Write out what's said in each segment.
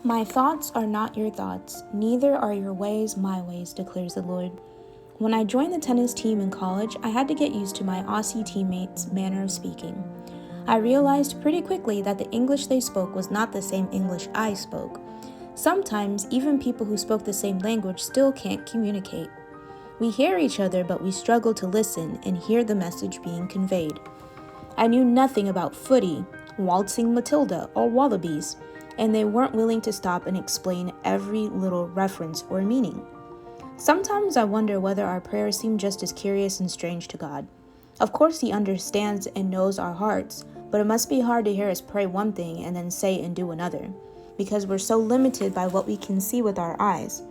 My thoughts are not your thoughts, neither are your ways my ways, declares the Lord. When I joined the tennis team in college, I had to get used to my Aussie teammates' manner of speaking. I realized pretty quickly that the English they spoke was not the same English I spoke. Sometimes, even people who spoke the same language still can't communicate. We hear each other, but we struggle to listen and hear the message being conveyed. I knew nothing about footy, waltzing Matilda, or wallabies, and they weren't willing to stop and explain every little reference or meaning. Sometimes I wonder whether our prayers seem just as curious and strange to God. Of course, He understands and knows our hearts, but it must be hard to hear us pray one thing and then say and do another, because we're so limited by what we can see with our eyes.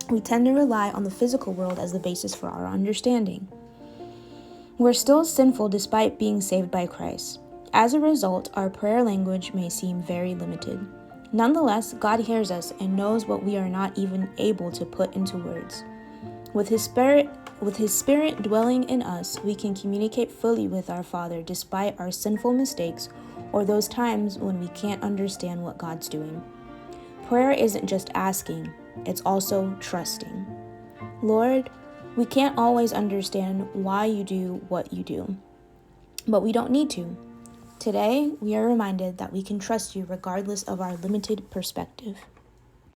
We tend to rely on the physical world as the basis for our understanding. We're still sinful despite being saved by Christ. As a result, our prayer language may seem very limited. Nonetheless, God hears us and knows what we are not even able to put into words. With His Spirit dwelling in us, we can communicate fully with our Father despite our sinful mistakes or those times when we can't understand what God's doing. Prayer isn't just asking, it's also trusting. Lord, we can't always understand why you do what you do, but we don't need to. Today, we are reminded that we can trust you regardless of our limited perspective.